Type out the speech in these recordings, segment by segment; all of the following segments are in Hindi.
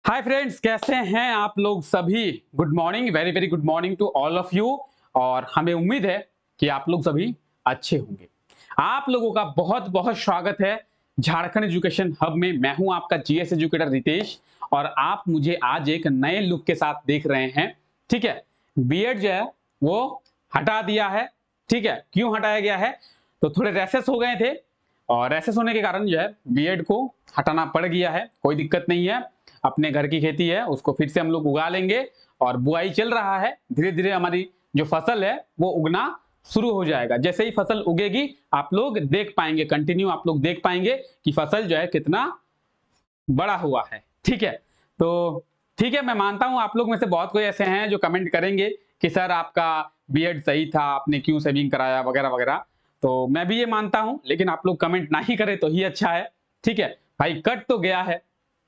हाय फ्रेंड्स, कैसे हैं आप लोग सभी। Good morning, very very good morning to all of you. और हमें उम्मीद है कि आप लोग सभी अच्छे होंगे। आप लोगों का बहुत बहुत स्वागत है झारखंड एजुकेशन हब में। मैं हूं आपका जीएस एजुकेटर रितेश और आप मुझे आज एक नए लुक के साथ देख रहे हैं। ठीक है, बीएड जो है वो हटा दिया है। ठीक है, क्यों हटाया गया है? तो थोड़े रैसेस हो गए थे और रैसेस होने के कारण जो है बीएड को हटाना पड़ गया है। कोई दिक्कत नहीं है, अपने घर की खेती है उसको फिर से हम लोग उगा लेंगे और बुआई चल रहा है। धीरे धीरे हमारी जो फसल है वो उगना शुरू हो जाएगा। जैसे ही फसल उगेगी आप लोग देख पाएंगे, कंटिन्यू आप लोग देख पाएंगे कि फसल जो है कितना बड़ा हुआ है। ठीक है, तो ठीक है, मैं मानता हूं आप लोग में से बहुत कोई ऐसे हैं जो कमेंट करेंगे कि सर आपका बीएड सही था, आपने क्यों सेविंग कराया वगैरह वगैरह। तो मैं भी ये मानता हूं, लेकिन आप लोग कमेंट ना ही करें तो ही अच्छा है। ठीक है भाई, कट तो गया है,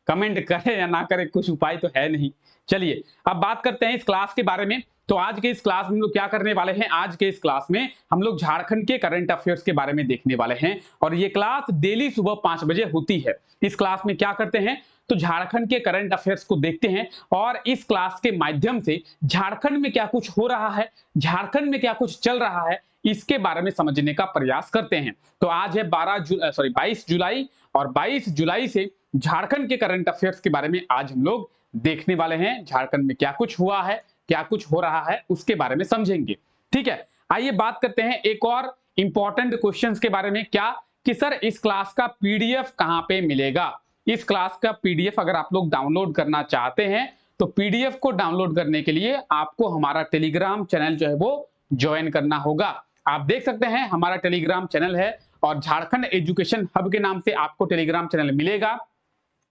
कमेंट करे या ना करे कुछ उपाय तो है नहीं। चलिए अब बात करते हैं इस क्लास के बारे में। तो आज के इस क्लास में हम लोग क्या करने वाले हैं? आज के इस क्लास में हम लोग झारखंड के करंट अफेयर्स के बारे में देखने वाले हैं और ये क्लास डेली सुबह 5 बजे होती है। इस क्लास में क्या करते हैं? तो झारखंड के करंट अफेयर्स को देखते हैं और इस क्लास के माध्यम से झारखंड में क्या कुछ हो रहा है, झारखंड में क्या कुछ चल रहा है, इसके बारे में समझने का प्रयास करते हैं। तो आज है 22 जुलाई और 22 जुलाई से झारखंड के करंट अफेयर्स के बारे में आज हम लोग देखने वाले हैं। झारखंड में क्या कुछ हुआ है, क्या कुछ हो रहा है, उसके बारे में समझेंगे। ठीक है, आइए बात करते हैं एक और इंपॉर्टेंट क्वेश्चंस के बारे में। क्या कि सर इस क्लास का पीडीएफ कहां पे मिलेगा? इस क्लास का पीडीएफ अगर आप लोग डाउनलोड करना चाहते हैं तो पीडीएफ को डाउनलोड करने के लिए आपको हमारा टेलीग्राम चैनल जो है वो ज्वाइन करना होगा। आप देख सकते हैं हमारा टेलीग्राम चैनल है और झारखंड एजुकेशन हब के नाम से आपको टेलीग्राम चैनल मिलेगा,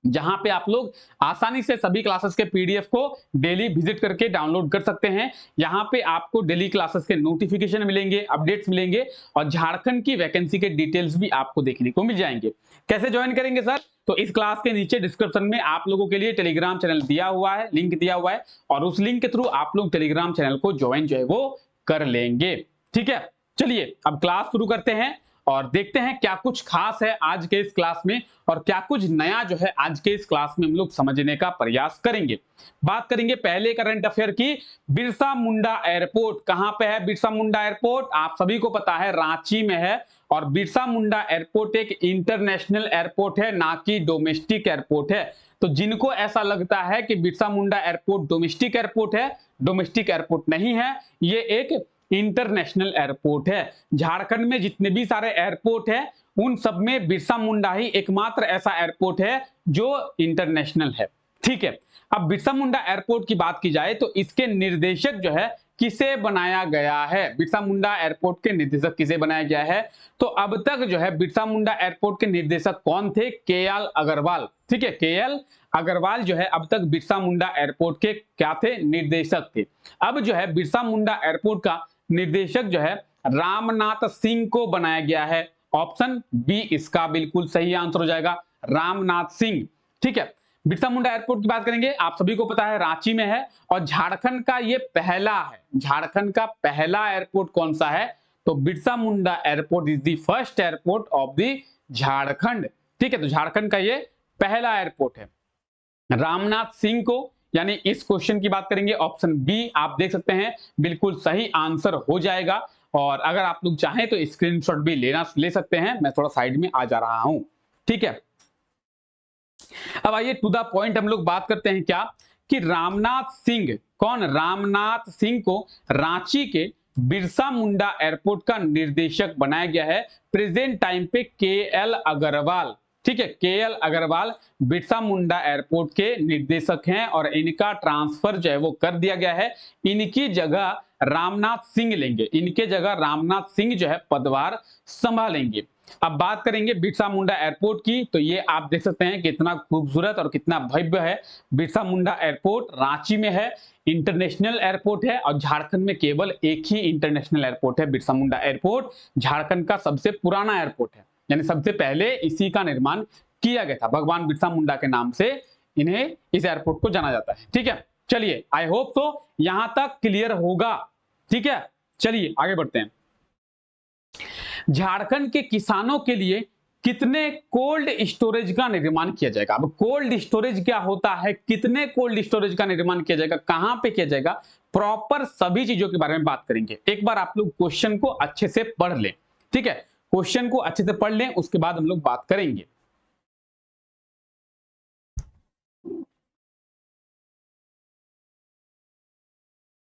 जहां पे आप लोग आसानी से सभी क्लासेस के पीडीएफ को डेली विजिट करके डाउनलोड कर सकते हैं। यहां पे आपको डेली क्लासेस के नोटिफिकेशन मिलेंगे, अपडेट्स मिलेंगे और झारखंड की वैकेंसी के डिटेल्स भी आपको देखने को मिल जाएंगे। कैसे ज्वाइन करेंगे सर? तो इस क्लास के नीचे डिस्क्रिप्शन में आप लोगों के लिए टेलीग्राम चैनल दिया हुआ है, लिंक दिया हुआ है और उस लिंक के थ्रू आप लोग टेलीग्राम चैनल को ज्वाइन जो है वो कर लेंगे। ठीक है, चलिए अब क्लास शुरू करते हैं और देखते हैं क्या कुछ खास है आज के इस क्लास में और क्या कुछ नया जो है आज के इस क्लास में हम लोग समझने का प्रयास करेंगे। बात करेंगे पहले करंट अफेयर की। बिरसा मुंडा एयरपोर्ट कहां पे है? बिरसा मुंडा एयरपोर्ट आप सभी को पता है रांची में है और बिरसा मुंडा एयरपोर्ट एक इंटरनेशनल एयरपोर्ट है, ना कि डोमेस्टिक एयरपोर्ट है। तो जिनको ऐसा लगता है कि Birsa Munda airport domestic airport है, डोमेस्टिक एयरपोर्ट नहीं है, ये एक इंटरनेशनल एयरपोर्ट है। झारखंड में जितने भी सारे एयरपोर्ट है उन सब में बिरसा मुंडा ही एकमात्र ऐसा एयरपोर्ट है जो इंटरनेशनल है। ठीक है, अब बिरसा मुंडा एयरपोर्ट की बात की जाए तो इसके निर्देशक जो है किसे बनाया गया है? बिरसा मुंडा एयरपोर्ट के निर्देशक किसे बनाया गया है? तो अब तक जो है बिरसा मुंडा एयरपोर्ट के निर्देशक कौन थे? केएल अग्रवाल। ठीक है, केएल अग्रवाल जो है अब तक बिरसा मुंडा एयरपोर्ट के क्या थे? निर्देशक थे। अब जो है बिरसा मुंडा एयरपोर्ट का निर्देशक जो है रामनाथ सिंह को बनाया गया है। ऑप्शन बी इसका बिल्कुल सही आंसर हो जाएगा, रामनाथ सिंह। ठीक है, बिरसा मुंडा एयरपोर्ट की बात करेंगे, आप सभी को पता है रांची में है और झारखंड का ये पहला है। झारखंड का पहला एयरपोर्ट कौन सा है? तो Birsa Munda airport is the first airport of the Jharkhand. ठीक है, तो झारखंड का ये पहला एयरपोर्ट है। रामनाथ सिंह को, यानी इस क्वेश्चन की बात करेंगे ऑप्शन बी आप देख सकते हैं बिल्कुल सही आंसर हो जाएगा। और अगर आप लोग चाहें तो स्क्रीनशॉट भी ले सकते हैं। मैं थोड़ा साइड में आ जा रहा हूं। ठीक है, अब आइए टू द पॉइंट हम लोग बात करते हैं क्या कि रामनाथ सिंह कौन? रामनाथ सिंह को रांची के बिरसा मुंडा एयरपोर्ट का निर्देशक बनाया गया है। प्रेजेंट टाइम पे केएल अग्रवाल, ठीक है, केएल अग्रवाल बिरसा मुंडा एयरपोर्ट के निर्देशक हैं और इनका ट्रांसफर जो है वो कर दिया गया है। इनकी जगह रामनाथ सिंह लेंगे, इनके जगह रामनाथ सिंह जो है पदभार संभालेंगे। अब बात करेंगे बिरसा मुंडा एयरपोर्ट की, तो ये आप देख सकते हैं कितना खूबसूरत और कितना भव्य है। बिरसा मुंडा एयरपोर्ट रांची में है, इंटरनेशनल एयरपोर्ट है और झारखंड में केवल एक ही इंटरनेशनल एयरपोर्ट है। बिरसा मुंडा एयरपोर्ट झारखंड का सबसे पुराना एयरपोर्ट है, यानी सबसे पहले इसी का निर्माण किया गया था। भगवान बिरसा मुंडा के नाम से इन्हें इस एयरपोर्ट को जाना जाता है। ठीक है, चलिए आई होप तो यहां तक क्लियर होगा। ठीक है, चलिए आगे बढ़ते हैं। झारखंड के किसानों के लिए कितने कोल्ड स्टोरेज का निर्माण किया जाएगा। अब कोल्ड स्टोरेज क्या होता है, कितने कोल्ड स्टोरेज का निर्माण किया जाएगा, कहां पे किया जाएगा, प्रॉपर सभी चीजों के बारे में बात करेंगे। एक बार आप लोग क्वेश्चन को अच्छे से पढ़ लें, ठीक है, क्वेश्चन को अच्छे से पढ़ लें, उसके बाद हम लोग बात करेंगे।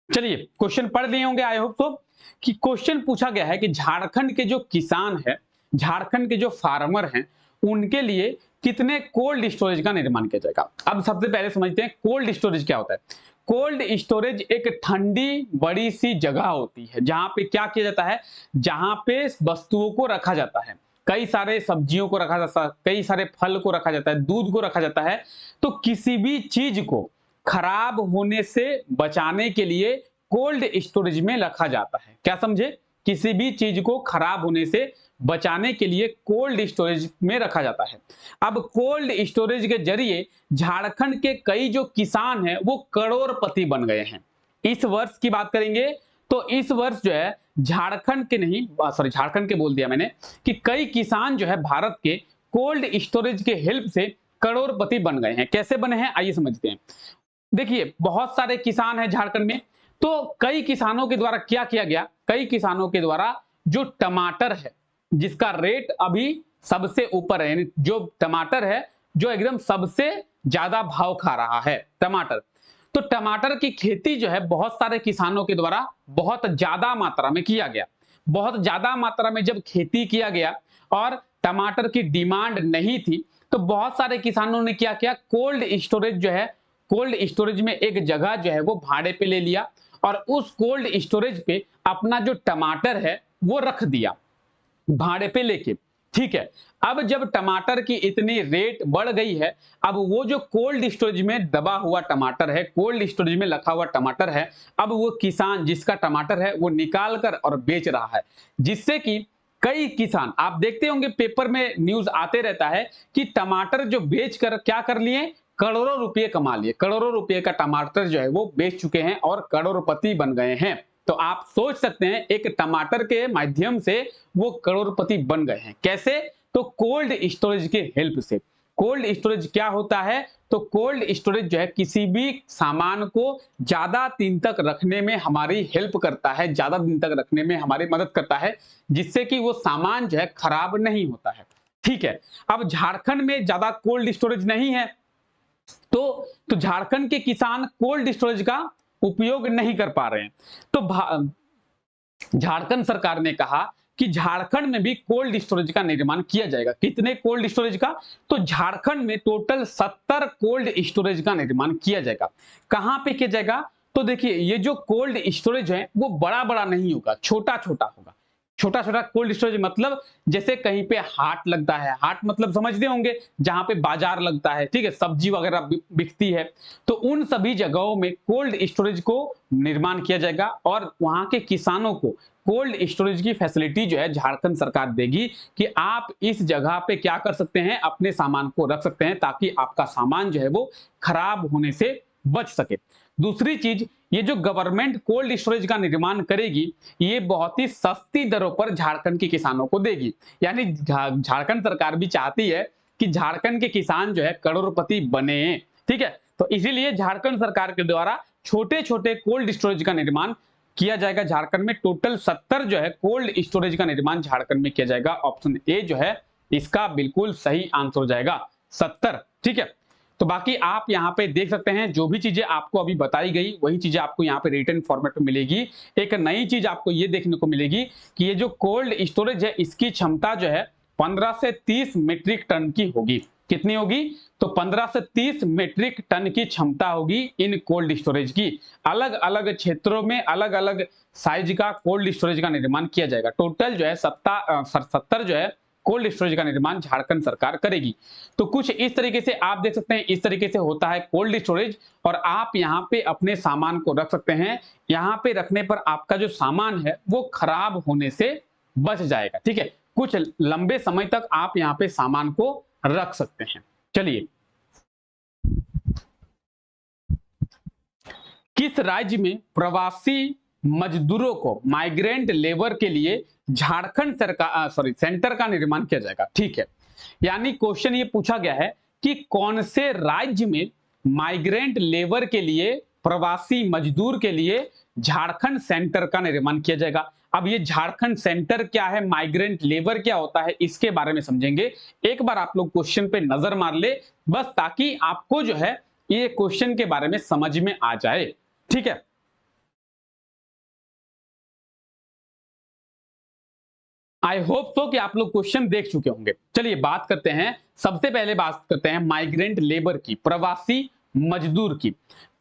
चलिए क्वेश्चन पढ़ लिए होंगे आई होप तो, कि क्वेश्चन पूछा गया है कि झारखंड के जो किसान है, झारखंड के जो फार्मर हैं, उनके लिए कितने कोल्ड स्टोरेज का निर्माण किया जाएगा। अब सबसे पहले समझते हैं कोल्ड स्टोरेज क्या होता है। कोल्ड स्टोरेज एक ठंडी बड़ी सी जगह होती है जहां पे क्या किया जाता है, जहां पे वस्तुओं को रखा जाता है, कई सारे सब्जियों को रखा जाता है, कई सारे फल को रखा जाता है, दूध को रखा जाता है। तो किसी भी चीज को खराब होने से बचाने के लिए कोल्ड स्टोरेज में रखा जाता है। क्या समझे, किसी भी चीज को खराब होने से बचाने के लिए कोल्ड स्टोरेज में रखा जाता है। अब कोल्ड स्टोरेज के जरिए झारखंड के कई जो किसान हैं वो करोड़पति बन गए हैं। इस वर्ष की बात करेंगे तो इस वर्ष जो है झारखंड के नहीं, सॉरी झारखंड के बोल दिया मैंने, कि कई किसान जो है भारत के कोल्ड स्टोरेज के हेल्प से करोड़पति बन गए हैं। कैसे बने हैं आइए समझते हैं। देखिए बहुत सारे किसान हैं झारखंड में, तो कई किसानों के द्वारा क्या किया गया, कई किसानों के द्वारा जो टमाटर है जिसका रेट अभी सबसे ऊपर है, यानी जो टमाटर है जो एकदम सबसे ज्यादा भाव खा रहा है टमाटर, तो टमाटर की खेती जो है बहुत सारे किसानों के द्वारा बहुत ज्यादा मात्रा में किया गया। बहुत ज्यादा मात्रा में जब खेती किया गया और टमाटर की डिमांड नहीं थी, तो बहुत सारे किसानों ने क्या किया, कोल्ड स्टोरेज जो है, कोल्ड स्टोरेज में एक जगह जो है वो भाड़े पे ले लिया और उस कोल्ड स्टोरेज पे अपना जो टमाटर है वो रख दिया भाड़े पे लेके। ठीक है, अब जब टमाटर की इतनी रेट बढ़ गई है, अब वो जो कोल्ड स्टोरेज में दबा हुआ टमाटर है, कोल्ड स्टोरेज में रखा हुआ टमाटर है, अब वो किसान जिसका टमाटर है वो निकाल कर और बेच रहा है, जिससे कि कई किसान, आप देखते होंगे पेपर में न्यूज आते रहता है कि टमाटर जो बेच कर क्या कर लिए, करोड़ों रुपए कमा लिए, करोड़ों रुपए का टमाटर जो है वो बेच चुके हैं और करोड़पति बन गए हैं। तो आप सोच सकते हैं एक टमाटर के माध्यम से वो करोड़पति बन गए हैं। कैसे, तो कोल्ड स्टोरेज के हेल्प से। कोल्ड स्टोरेज क्या होता है, तो कोल्ड स्टोरेज जो है किसी भी सामान को ज्यादा दिन तक रखने में हमारी हेल्प करता है, ज्यादा दिन तक रखने में हमारी मदद करता है, जिससे कि वो सामान जो है खराब नहीं होता है। ठीक है, अब झारखंड में ज्यादा कोल्ड स्टोरेज नहीं है, तो झारखंड के किसान कोल्ड स्टोरेज का उपयोग नहीं कर पा रहे हैं। तो झारखंड सरकार ने कहा कि झारखंड में भी कोल्ड स्टोरेज का निर्माण किया जाएगा। कितने कोल्ड स्टोरेज का, तो झारखंड में टोटल 70 कोल्ड स्टोरेज का निर्माण किया जाएगा। कहां पे किया जाएगा, तो देखिए ये जो कोल्ड स्टोरेज है वो बड़ा बड़ा नहीं होगा, छोटा छोटा होगा। छोटा छोटा कोल्ड स्टोरेज मतलब जैसे कहीं पे हाट लगता है, हाट मतलब समझते होंगे जहां पे बाजार लगता है, ठीक है, सब्जी वगैरह बिकती है, तो उन सभी जगहों में कोल्ड स्टोरेज को निर्माण किया जाएगा और वहां के किसानों को कोल्ड स्टोरेज की फैसिलिटी जो है झारखंड सरकार देगी कि आप इस जगह पे क्या कर सकते हैं, अपने सामान को रख सकते हैं ताकि आपका सामान जो है वो खराब होने से बच सके। दूसरी चीज, ये जो गवर्नमेंट कोल्ड स्टोरेज का निर्माण करेगी ये बहुत ही सस्ती दरों पर झारखंड के किसानों को देगी। यानी झारखंड सरकार भी चाहती है कि झारखंड के किसान जो है करोड़पति बने। ठीक है, तो इसीलिए झारखंड सरकार के द्वारा छोटे छोटे कोल्ड स्टोरेज का निर्माण किया जाएगा झारखंड में। टोटल 70 जो है कोल्ड स्टोरेज का निर्माण झारखंड में किया जाएगा। ऑप्शन ए जो है इसका बिल्कुल सही आंसर हो जाएगा 70। ठीक है, तो बाकी आप यहाँ पे देख सकते हैं जो भी चीजें आपको अभी बताई गई वही चीजें आपको यहाँ पे रिटन फॉर्मेट में मिलेगी। एक नई चीज आपको ये देखने को मिलेगी कि ये जो कोल्ड स्टोरेज है इसकी क्षमता जो है 15 से 30 मीट्रिक टन की होगी। कितनी होगी, तो 15 से 30 मीट्रिक टन की क्षमता होगी इन कोल्ड स्टोरेज की। अलग अलग क्षेत्रों में अलग अलग साइज का कोल्ड स्टोरेज का निर्माण किया जाएगा। टोटल जो है 70 जो है कोल्ड स्टोरेज का निर्माण झारखंड सरकार करेगी। तो कुछ इस तरीके से आप देख सकते हैं, इस तरीके से होता है कोल्ड स्टोरेज और आप यहाँ पे अपने सामान को रख सकते हैं। यहाँ पे रखने पर आपका जो सामान है वो खराब होने से बच जाएगा। ठीक है, कुछ लंबे समय तक आप यहाँ पे सामान को रख सकते हैं। चलिए, किस राज्य में प्रवासी मजदूरों को माइग्रेंट लेबर के लिए झारखंड सरकार सेंटर का निर्माण किया जाएगा। ठीक है, यानी क्वेश्चन ये पूछा गया है कि कौन से राज्य में माइग्रेंट लेबर के लिए, प्रवासी मजदूर के लिए झारखंड सेंटर का निर्माण किया जाएगा। अब ये झारखंड सेंटर क्या है, माइग्रेंट लेबर क्या होता है, इसके बारे में समझेंगे। एक बार आप लोग क्वेश्चन पे नजर मार ले बस, ताकि आपको जो है ये क्वेश्चन के बारे में समझ में आ जाए। ठीक है, आई होप तो कि आप लोग क्वेश्चन देख चुके होंगे। चलिए बात करते हैं, सबसे पहले बात करते हैं माइग्रेंट लेबर की, प्रवासी मजदूर की।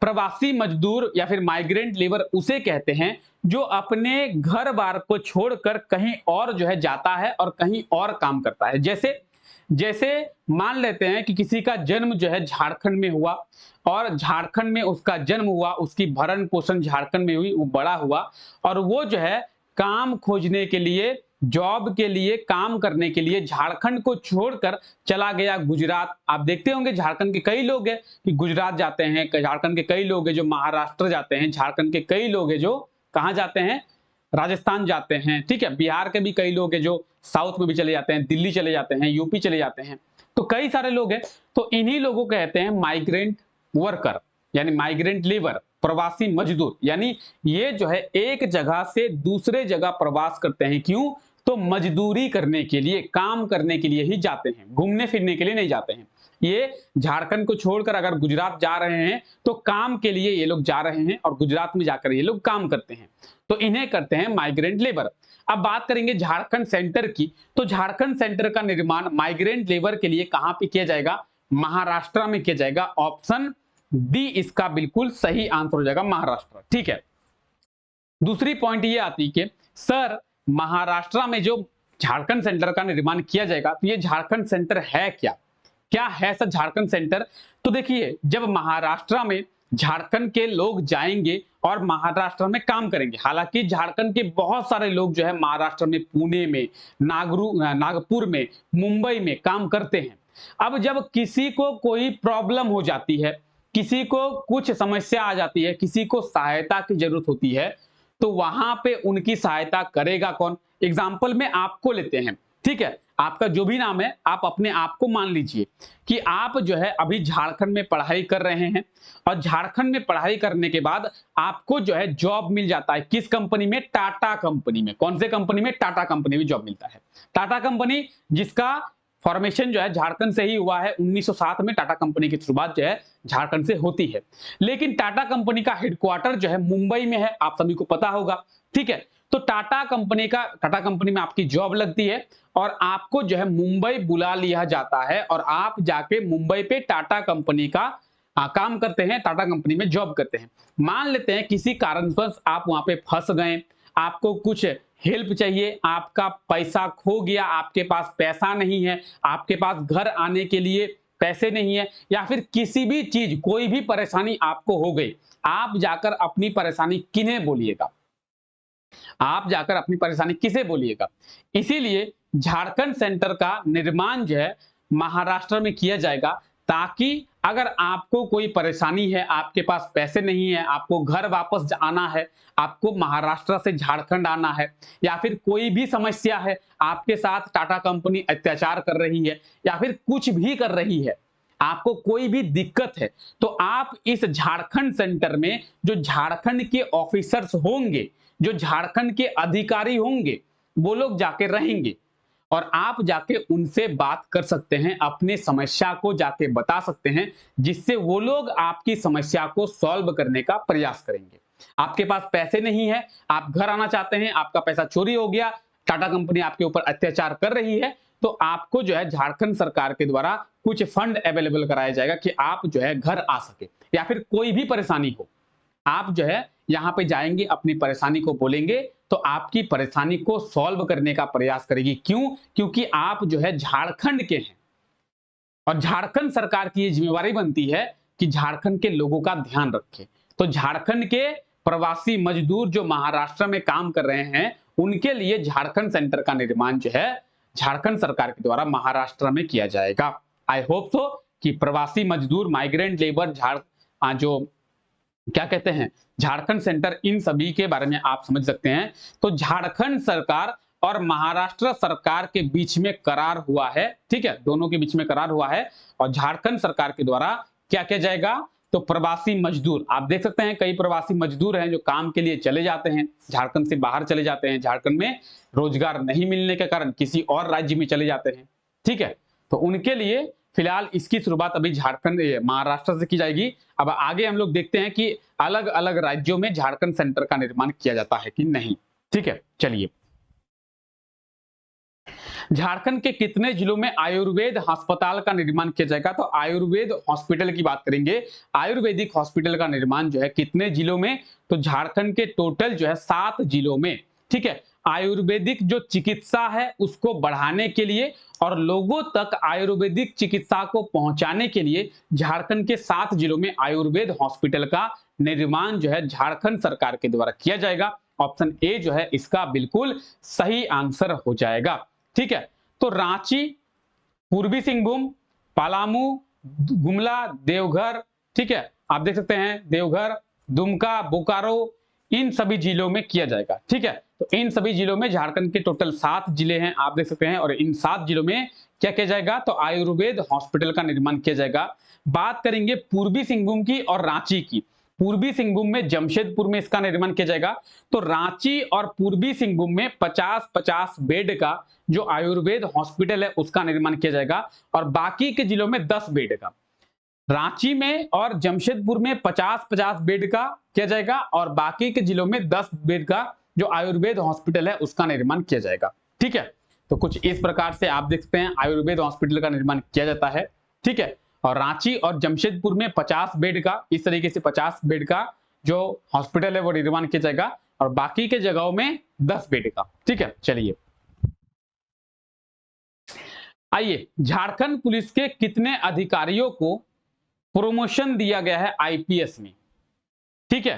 प्रवासी मजदूर या फिर माइग्रेंट लेबर उसे कहते हैं जो अपने घर बार को छोड़कर कहीं और जो है जाता है और कहीं और काम करता है। जैसे जैसे मान लेते हैं कि किसी का जन्म जो है झारखंड में हुआ और झारखंड में उसका जन्म हुआ, उसकी भरण पोषण झारखंड में हुई, वो बड़ा हुआ और वो जो है काम खोजने के लिए, जॉब के लिए, काम करने के लिए झारखंड को छोड़कर चला गया गुजरात। आप देखते होंगे झारखंड के कई लोग हैं कि गुजरात जाते हैं, झारखंड के कई लोग हैं जो महाराष्ट्र जाते हैं, झारखंड के कई लोग हैं जो कहां जाते हैं, राजस्थान जाते हैं। ठीक है, बिहार के भी कई लोग हैं जो साउथ में भी चले जाते हैं, दिल्ली चले जाते हैं, यूपी चले जाते हैं, तो कई सारे लोग हैं। तो इन्हीं लोगों को कहते हैं माइग्रेंट वर्कर यानी माइग्रेंट लेबर, प्रवासी मजदूर। यानी ये जो है एक जगह से दूसरे जगह प्रवास करते हैं। क्यों? तो मजदूरी करने के लिए, काम करने के लिए ही जाते हैं, घूमने फिरने के लिए नहीं जाते हैं। ये झारखंड को छोड़कर अगर गुजरात जा रहे हैं तो काम के लिए ये लोग जा रहे हैं और गुजरात में जाकर ये लोग काम करते हैं, तो इन्हें करते हैं माइग्रेंट लेबर। अब बात करेंगे झारखंड सेंटर की, तो झारखंड सेंटर का निर्माण माइग्रेंट लेबर के लिए कहां पे किया जाएगा? महाराष्ट्र में किया जाएगा। ऑप्शन डी इसका बिल्कुल सही आंसर हो जाएगा, महाराष्ट्र। ठीक है, दूसरी पॉइंट ये आती है कि सर महाराष्ट्र में जो झारखंड सेंटर का निर्माण किया जाएगा, तो ये झारखंड सेंटर है क्या? क्या है सर झारखंड सेंटर? तो देखिए, जब महाराष्ट्र में झारखंड के लोग जाएंगे और महाराष्ट्र में काम करेंगे, हालांकि झारखंड के बहुत सारे लोग जो है महाराष्ट्र में, पुणे में, नागपुर में, मुंबई में काम करते हैं। अब जब किसी को कोई प्रॉब्लम हो जाती है, किसी को कुछ समस्या आ जाती है, किसी को सहायता की जरूरत होती है, तो वहां पे उनकी सहायता करेगा कौन? एग्जाम्पल में आपको लेते हैं। ठीक है, आपका जो भी नाम है आप अपने आप को मान लीजिए कि आप जो है अभी झारखंड में पढ़ाई कर रहे हैं और झारखंड में पढ़ाई करने के बाद आपको जो है जॉब मिल जाता है। किस कंपनी में? टाटा कंपनी में। कौन से कंपनी में? टाटा कंपनी में जॉब मिलता है। टाटा कंपनी जिसका फॉर्मेशन जो है झारखंड से ही हुआ है। 1907 में टाटा कंपनी की शुरुआत जो है झारखंड से होती है, लेकिन टाटा कंपनी का हेडक्वार्टर जो है मुंबई में है, आप सभी को पता होगा। ठीक है, तो टाटा कंपनी में आपकी जॉब लगती है और आपको जो है मुंबई बुला लिया जाता है और आप जाके मुंबई पे टाटा कंपनी का काम करते हैं, टाटा कंपनी में जॉब करते हैं। मान लेते हैं किसी कारणवश आप वहां पे फंस गए, आपको कुछ हेल्प चाहिए, आपका पैसा खो गया, आपके पास पैसा नहीं है, आपके पास घर आने के लिए पैसे नहीं है, या फिर किसी भी चीज, कोई भी परेशानी आपको हो गई, आप जाकर अपनी परेशानी किन्हें बोलिएगा? आप जाकर अपनी परेशानी किसे बोलिएगा? इसीलिए झारखंड सेंटर का निर्माण जो है महाराष्ट्र में किया जाएगा, ताकि अगर आपको कोई परेशानी है, आपके पास पैसे नहीं है, आपको घर वापस आना है, आपको महाराष्ट्र से झारखंड आना है, या फिर कोई भी समस्या है, आपके साथ टाटा कंपनी अत्याचार कर रही है या फिर कुछ भी कर रही है, आपको कोई भी दिक्कत है, तो आप इस झारखंड सेंटर में जो झारखंड के ऑफिसर्स होंगे, जो झारखंड के अधिकारी होंगे, वो लोग जाके रहेंगे और आप जाके उनसे बात कर सकते हैं, अपनी समस्या को जाके बता सकते हैं, जिससे वो लोग आपकी समस्या को सॉल्व करने का प्रयास करेंगे। आपके पास पैसे नहीं है, आप घर आना चाहते हैं, आपका पैसा चोरी हो गया, टाटा कंपनी आपके ऊपर अत्याचार कर रही है, तो आपको जो है झारखंड सरकार के द्वारा कुछ फंड अवेलेबल कराया जाएगा कि आप जो है घर आ सके, या फिर कोई भी परेशानी हो, आप जो है यहां पे जाएंगे, अपनी परेशानी को बोलेंगे, तो आपकी परेशानी को सॉल्व करने का प्रयास करेगी। क्यों? क्योंकि आप जो है झारखंड के हैं और झारखंड सरकार की ये जिम्मेवारी बनती है कि झारखंड के लोगों का ध्यान रखे। तो झारखंड के प्रवासी मजदूर जो महाराष्ट्र में काम कर रहे हैं, उनके लिए झारखंड सेंटर का निर्माण जो है झारखंड सरकार के द्वारा महाराष्ट्र में किया जाएगा। आई होप सो कि प्रवासी मजदूर, माइग्रेंट लेबर, जो क्या कहते हैं झारखंड सेंटर, इन सभी के बारे में आप समझ सकते हैं। तो झारखंड सरकार और महाराष्ट्र सरकार के बीच में करार हुआ है, ठीक है, दोनों के बीच में करार हुआ है। और झारखंड सरकार के द्वारा क्या किया जाएगा, तो प्रवासी मजदूर, आप देख सकते हैं कई प्रवासी मजदूर हैं जो काम के लिए चले जाते हैं, झारखंड से बाहर चले जाते हैं, झारखंड में रोजगार नहीं मिलने के कारण किसी और राज्य में चले जाते हैं, ठीक है। तो उनके लिए फिलहाल इसकी शुरुआत अभी झारखंड महाराष्ट्र से की जाएगी। अब आगे हम लोग देखते हैं कि अलग अलग राज्यों में झारखंड सेंटर का निर्माण किया जाता है कि नहीं, ठीक है। चलिए, झारखंड के कितने जिलों में आयुर्वेद अस्पताल का निर्माण किया जाएगा, तो आयुर्वेद हॉस्पिटल की बात करेंगे। आयुर्वेदिक हॉस्पिटल का निर्माण जो है कितने जिलों में, तो झारखंड के टोटल जो है 7 जिलों में, ठीक है। आयुर्वेदिक जो चिकित्सा है उसको बढ़ाने के लिए और लोगों तक आयुर्वेदिक चिकित्सा को पहुंचाने के लिए झारखंड के 7 जिलों में आयुर्वेद हॉस्पिटल का निर्माण जो है झारखंड सरकार के द्वारा किया जाएगा। ऑप्शन ए जो है इसका बिल्कुल सही आंसर हो जाएगा, ठीक है। तो रांची, पूर्वी सिंहभूम, पलामू, गुमला, देवघर, ठीक है, आप देख सकते हैं देवघर, दुमका, बोकारो, इन सभी जिलों में किया जाएगा, ठीक है। तो इन सभी जिलों में झारखंड के टोटल 7 जिले हैं, आप देख सकते हैं, और इन 7 जिलों में क्या किया जाएगा, तो आयुर्वेद हॉस्पिटल का निर्माण किया जाएगा। बात करेंगे पूर्वी सिंहभूम की और रांची की। पूर्वी सिंहभूम में जमशेदपुर में इसका निर्माण किया जाएगा। तो रांची और पूर्वी सिंहभूम में 50-50 बेड का जो आयुर्वेद हॉस्पिटल है उसका निर्माण किया जाएगा और बाकी के जिलों में 10 बेड का। रांची में और जमशेदपुर में 50-50 बेड का किया जाएगा और बाकी के जिलों में 10 बेड का जो आयुर्वेद हॉस्पिटल है उसका निर्माण किया जाएगा, ठीक है। तो कुछ इस प्रकार से आप देख सकते हैं आयुर्वेद हॉस्पिटल का निर्माण किया जाता है, ठीक है। और रांची और जमशेदपुर में 50 बेड का, इस तरीके से 50 बेड का जो हॉस्पिटल है वो निर्माण किया जाएगा और बाकी के जगहों में 10 बेड का, ठीक है। चलिए, आइए, झारखंड पुलिस के कितने अधिकारियों को प्रमोशन दिया गया है आईपीएस में, ठीक है।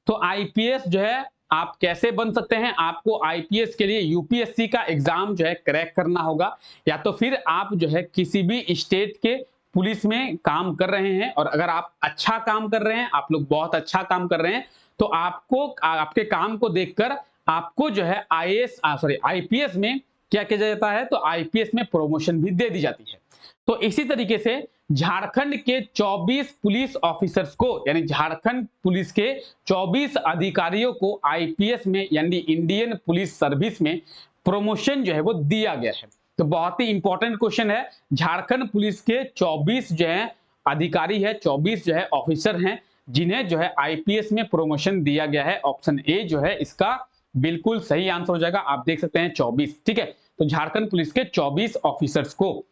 तो आईपीएस जो है आप कैसे बन सकते हैं, आपको आईपीएस के लिए यूपीएससी का एग्जाम जो है क्रैक करना होगा, या तो फिर आप जो है किसी भी स्टेट के पुलिस में काम कर रहे हैं और अगर आप अच्छा काम कर रहे हैं, आप लोग बहुत अच्छा काम कर रहे हैं, तो आपको आपके काम को देखकर आपको जो है आईपीएस में क्या किया जाता है, तो आईपीएस में प्रमोशन भी दे दी जाती है। तो इसी तरीके से झारखंड के 24 पुलिस ऑफिसर्स को, यानी झारखंड पुलिस के 24 अधिकारियों को आईपीएस में यानी इंडियन पुलिस सर्विस में प्रमोशन जो है वो दिया गया है। तो बहुत ही इंपॉर्टेंट क्वेश्चन है। झारखंड पुलिस के 24 जो है अधिकारी है, 24 जो है ऑफिसर हैं जिन्हें जो है आईपीएस में प्रमोशन दिया गया है। ऑप्शन ए जो है इसका बिल्कुल सही आंसर हो जाएगा। आप देख सकते हैं 24, ठीक है। तो झारखंड पुलिस के 24 ऑफिसर्स को,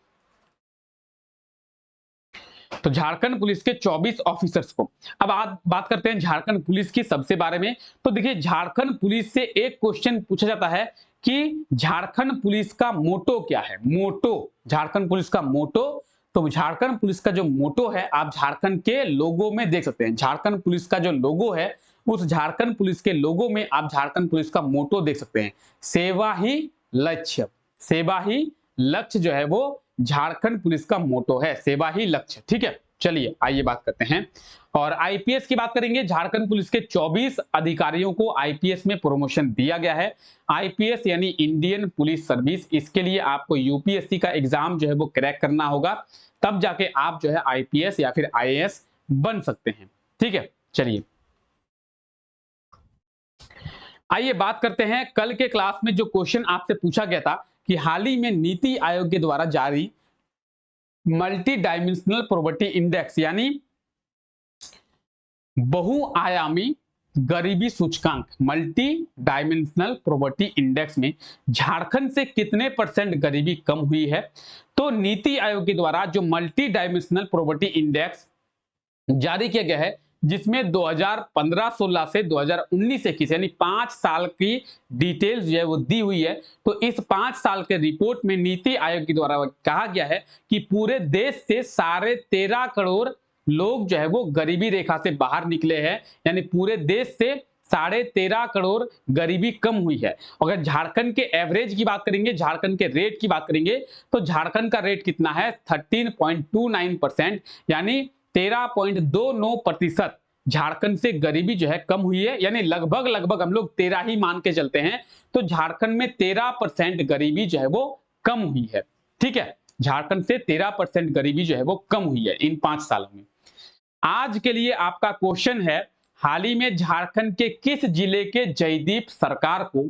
तो झारखंड पुलिस के 24 ऑफिसर्स को। अब आप बात करते हैं झारखंड पुलिस की सबसे बारे में। तो देखिए, झारखंड पुलिस से एक क्वेश्चन पूछा जाता है कि झारखंड पुलिस का मोटो क्या है। मोटो, झारखंड पुलिस का मोटो, तो झारखंड पुलिस का जो मोटो है आप झारखंड के लोगो में देख सकते हैं। झारखंड पुलिस का जो लोगो है उस झारखंड पुलिस के लोगो में आप झारखंड पुलिस का मोटो देख सकते हैं, सेवा ही लक्ष्य। सेवा ही लक्ष्य जो है वो झारखंड पुलिस का मोटो है, सेवा ही लक्ष्य, ठीक है। चलिए, आइए बात करते हैं और आईपीएस की बात करेंगे। झारखंड पुलिस के 24 अधिकारियों को आईपीएस में प्रमोशन दिया गया है। आईपीएस यानी इंडियन पुलिस सर्विस, इसके लिए आपको यूपीएससी का एग्जाम जो है वो क्रैक करना होगा, तब जाके आप जो है आईपीएस या फिर आईएएस बन सकते हैं, ठीक है। चलिए, आइए बात करते हैं कल के क्लास में जो क्वेश्चन आपसे पूछा गया था कि हाल ही में नीति आयोग के द्वारा जारी मल्टी डायमेंशनल पॉवर्टी इंडेक्स यानी बहुआयामी गरीबी सूचकांक, मल्टी डायमेंशनल पॉवर्टी इंडेक्स में झारखंड से कितने % गरीबी कम हुई है। तो नीति आयोग के द्वारा जो मल्टी डायमेंशनल पॉवर्टी इंडेक्स जारी किया गया है, जिसमें 2015-16 से 2019-21 यानी 5 साल की डिटेल्स जो है वो दी हुई है। तो इस 5 साल के रिपोर्ट में नीति आयोग के द्वारा कहा गया है कि पूरे देश से 13.5 करोड़ लोग जो है वो गरीबी रेखा से बाहर निकले हैं, यानी पूरे देश से 13.5 करोड़ गरीबी कम हुई है। अगर झारखंड के एवरेज की बात करेंगे, झारखंड के रेट की बात करेंगे, तो झारखंड का रेट कितना है 13.29%, यानी 13.29% झारखंड से गरीबी जो है कम हुई है, यानी लगभग लगभग हम लोग 13 ही मान के चलते हैं, तो झारखंड में 13% गरीबी जो है वो कम हुई है। ठीक है, झारखंड से 13% गरीबी जो है वो कम हुई है इन 5 सालों में। आज के लिए आपका क्वेश्चन है, हाल ही में झारखंड के किस जिले के जयदीप सरकार को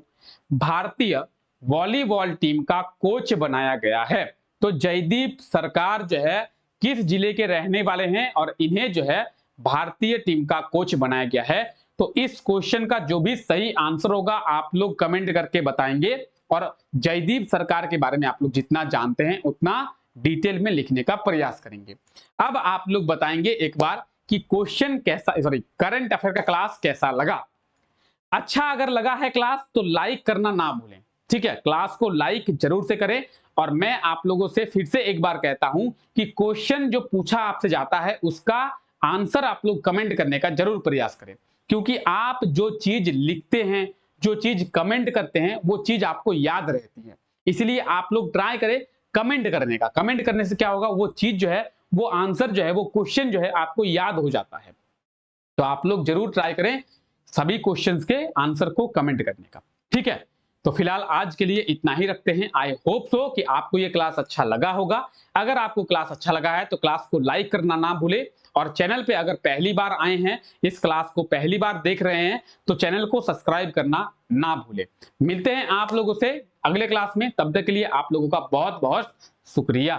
भारतीय वॉलीबॉल टीम का कोच बनाया गया है? तो जयदीप सरकार जो है किस जिले के रहने वाले हैं और इन्हें जो है भारतीय टीम का कोच बनाया गया है? तो इस क्वेश्चन का जो भी सही आंसर होगा आप लोग कमेंट करके बताएंगे, और जयदीप सरकार के बारे में आप लोग जितना जानते हैं उतना डिटेल में लिखने का प्रयास करेंगे। अब आप लोग बताएंगे एक बार कि क्वेश्चन कैसा, सॉरी, करंट अफेयर का क्लास कैसा लगा। अच्छा अगर लगा है क्लास तो लाइक करना ना भूलें। ठीक है, क्लास को लाइक जरूर से करें। और मैं आप लोगों से फिर से एक बार कहता हूं कि क्वेश्चन जो पूछा आपसे जाता है उसका आंसर आप लोग कमेंट करने का जरूर प्रयास करें, क्योंकि आप जो चीज लिखते हैं, जो चीज कमेंट करते हैं, वो चीज आपको याद रहती है। इसलिए आप लोग ट्राई करें कमेंट करने का। कमेंट करने से क्या होगा, वो चीज जो है, वो आंसर जो है, वो क्वेश्चन जो है आपको याद हो जाता है। तो आप लोग जरूर ट्राई करें सभी क्वेश्चंस के आंसर को कमेंट करने का। ठीक है, तो फिलहाल आज के लिए इतना ही रखते हैं। आई होप सो कि आपको ये क्लास अच्छा लगा होगा। अगर आपको क्लास अच्छा लगा है तो क्लास को लाइक करना ना भूले, और चैनल पे अगर पहली बार आए हैं, इस क्लास को पहली बार देख रहे हैं, तो चैनल को सब्सक्राइब करना ना भूले। मिलते हैं आप लोगों से अगले क्लास में, तब तक के लिए आप लोगों का बहुत बहुत शुक्रिया।